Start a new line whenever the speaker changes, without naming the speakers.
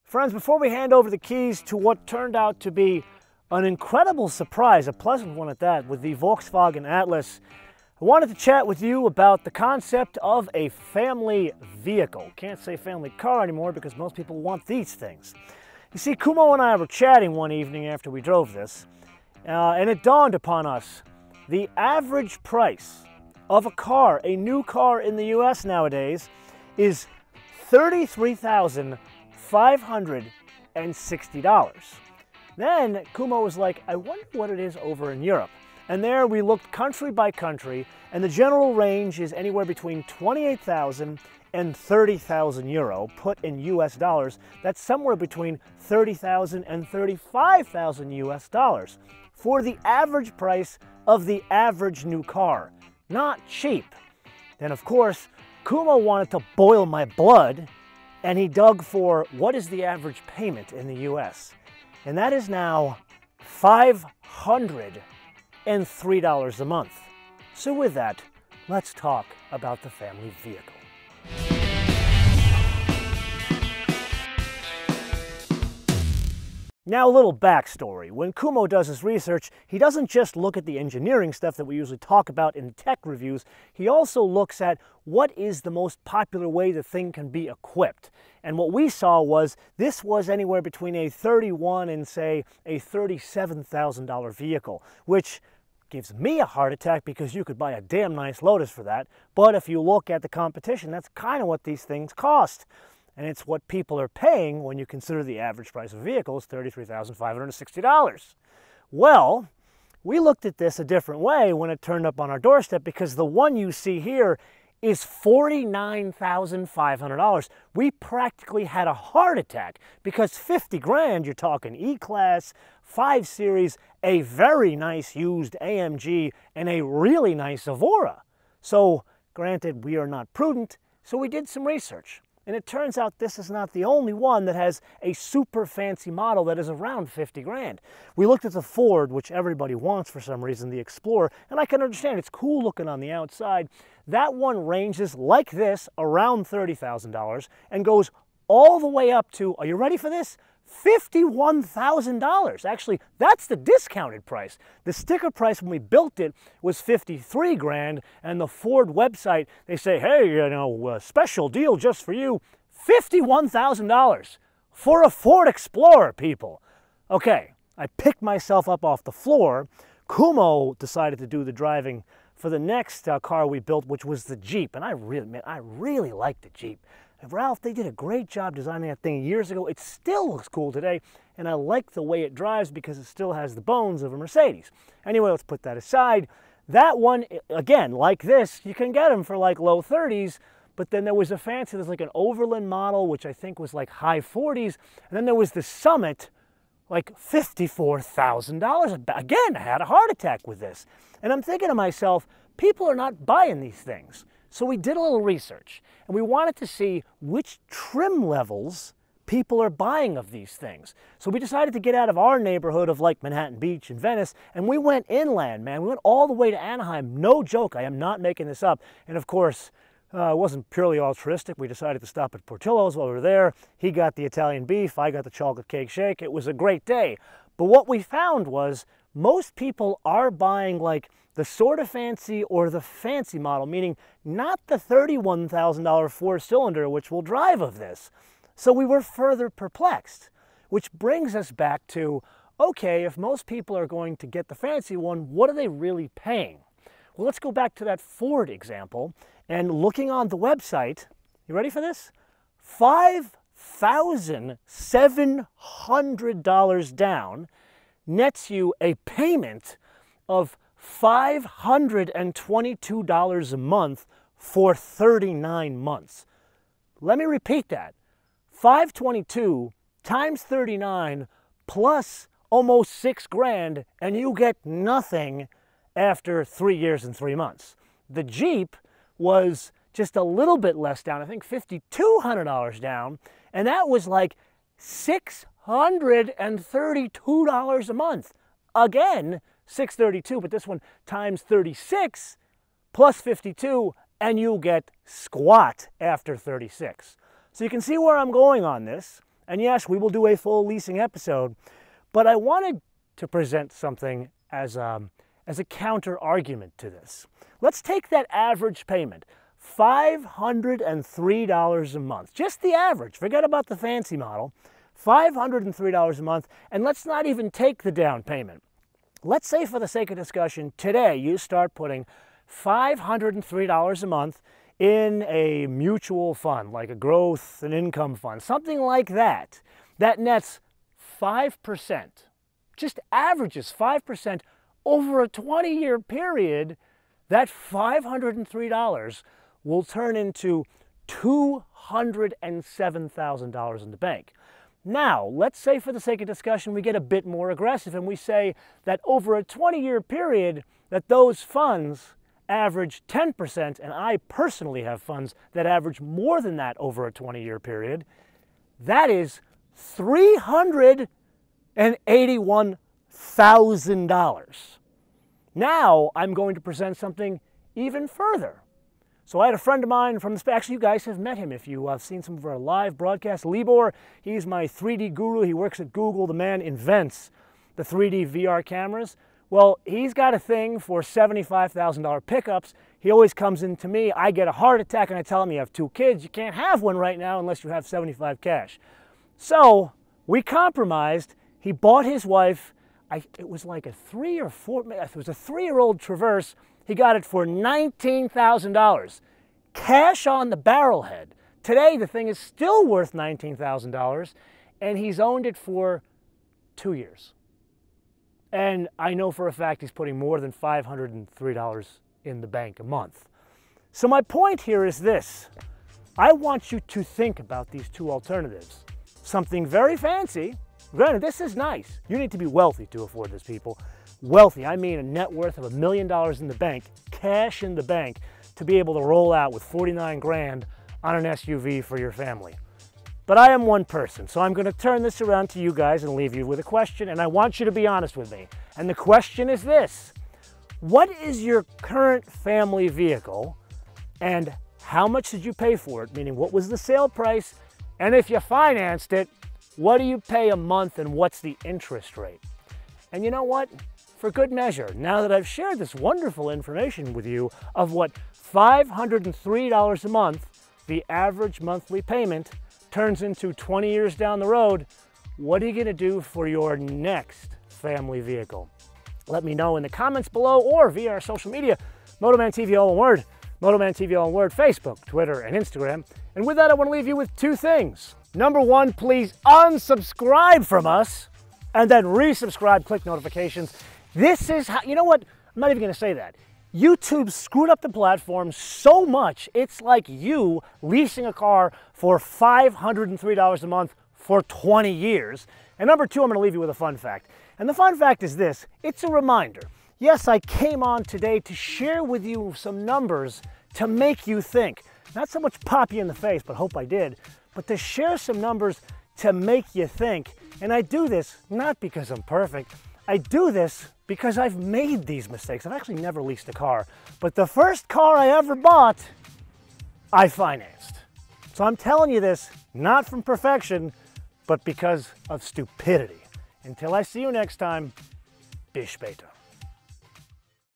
Friends, before we hand over the keys to what turned out to be an incredible surprise, a pleasant one at that, with the Volkswagen Atlas, I wanted to chat with you about the concept of a family vehicle. Can't say family car anymore because most people want these things. You see, Kumo and I were chatting one evening after we drove this, and it dawned upon us the average price of a car, a new car in the US nowadays, is $33,560. Then Kumo was like, I wonder what it is over in Europe. And there we looked country by country, and the general range is anywhere between 28,000 and 30,000 euro, put in US dollars. That's somewhere between 30,000 and 35,000 US dollars for the average price of the average new car. Not cheap. Then of course, Kumo wanted to boil my blood, and he dug for what is the average payment in the US. And that is now $503 a month. So with that, let's talk about the family vehicle. Now, a little backstory. When Kumo does his research, he doesn't just look at the engineering stuff that we usually talk about in tech reviews. He also looks at what is the most popular way the thing can be equipped. And what we saw was this was anywhere between a $31,000 and, say, a $37,000 vehicle, which gives me a heart attack because you could buy a damn nice Lotus for that. But if you look at the competition, that's kind of what these things cost. And it's what people are paying when you consider the average price of a vehicle is $33,560. Well, we looked at this a different way when it turned up on our doorstep, because the one you see here is $49,500. We practically had a heart attack because 50 grand, you're talking E-Class, 5 Series, a very nice used AMG, and a really nice Evora. So, granted, we are not prudent, so we did some research. And it turns out this is not the only one that has a super fancy model that is around 50 grand. We looked at the Ford, which everybody wants for some reason, the Explorer, and I can understand it's cool looking on the outside. That one ranges like this, around $30,000, and goes all the way up to, are you ready for this? $51,000. Actually, that's the discounted price. The sticker price when we built it was 53 grand, and the Ford website, they say, hey, you know, special deal just for you, $51,000 for a Ford Explorer, people. Okay, I picked myself up off the floor. Kumo decided to do the driving for the next car we built, which was the Jeep, and I really like the Jeep. Ralph, they did a great job designing that thing years ago. It still looks cool today, and I like the way it drives because it still has the bones of a Mercedes. Anyway, let's put that aside. That one, again, like this, you can get them for like low 30s, but then there was a fancy, there's like an Overland model, which I think was like high 40s, and then there was the Summit, like $54,000. Again, I had a heart attack with this. And I'm thinking to myself, people are not buying these things. So we did a little research, and we wanted to see which trim levels people are buying of these things. So we decided to get out of our neighborhood of like Manhattan Beach and Venice, and we went inland, man. We went all the way to Anaheim. No joke, I am not making this up. And of course, it wasn't purely altruistic. We decided to stop at Portillos while we were there. He got the Italian beef, I got the chocolate cake shake. It was a great day. But what we found was most people are buying like the sort of fancy or the fancy model, meaning not the $31,000 four-cylinder which will drive of this. So we were further perplexed, which brings us back to, okay, if most people are going to get the fancy one, what are they really paying? Well, let's go back to that Ford example, and looking on the website, you ready for this? $5,700 down nets you a payment of $522 a month for 39 months. Let me repeat that. 522 times 39 plus almost 6 grand, and you get nothing after 3 years and 3 months. The Jeep was just a little bit less down, I think $5,200 down, and that was like $632 a month. Again, $632, but this one times 36 plus 52, and you get squat after 36. So you can see where I'm going on this. And yes, we will do a full leasing episode, but I wanted to present something as a counter argument to this. Let's take that average payment, $503 a month, just the average, forget about the fancy model, $503 a month, and let's not even take the down payment. Let's say for the sake of discussion, today you start putting $503 a month in a mutual fund, like a growth and income fund, something like that, that nets 5%, just averages 5% over a 20-year period. That $503 will turn into $207,000 in the bank. Now, let's say for the sake of discussion, we get a bit more aggressive and we say that over a 20-year period, that those funds average 10%, and I personally have funds that average more than that over a 20-year period. That is $381,000. Now I'm going to present something even further. So I had a friend of mine from the, actually you guys have met him if you have seen some of our live broadcasts, Libor. He's my 3D guru. He works at Google. The man invents the 3D VR cameras. Well, he's got a thing for $75,000 pickups. He always comes in to me. I get a heart attack and I tell him, you have 2 kids. You can't have one right now unless you have 75 cash. So we compromised. He bought his wife, it was like a 3 or 4, it was a 3-year-old Traverse. He got it for $19,000. Cash on the barrelhead. Today the thing is still worth $19,000 and he's owned it for 2 years. And I know for a fact he's putting more than $503 in the bank a month. So my point here is this. I want you to think about these 2 alternatives. Something very fancy. Granted, this is nice. You need to be wealthy to afford this, people. Wealthy, I mean a net worth of $1 million in the bank, cash in the bank, to be able to roll out with 49 grand on an SUV for your family. But I am one person, so I'm going to turn this around to you guys and leave you with a question, and I want you to be honest with me. And the question is this: what is your current family vehicle, and how much did you pay for it? Meaning, what was the sale price? And if you financed it, what do you pay a month and what's the interest rate? And you know what? For good measure, now that I've shared this wonderful information with you of what $503 a month, the average monthly payment, turns into 20 years down the road, what are you going to do for your next family vehicle? Let me know in the comments below or via our social media, MotoManTV all one word, MotoManTV all one word, Facebook, Twitter, and Instagram. And with that, I want to leave you with 2 things. Number 1, please unsubscribe from us and then resubscribe, click notifications. This is how, you know what? I'm not even going to say that. YouTube screwed up the platform so much, it's like you leasing a car for $503 a month for 20 years. And number 2, I'm going to leave you with a fun fact. And the fun fact is this: it's a reminder. Yes, I came on today to share with you some numbers to make you think. Not so much pop you in the face, but hope I did, but to share some numbers to make you think. And I do this not because I'm perfect. I do this because I've made these mistakes. I've actually never leased a car, but the first car I ever bought, I financed. So I'm telling you this, not from perfection, but because of stupidity. Until I see you next time, bis später.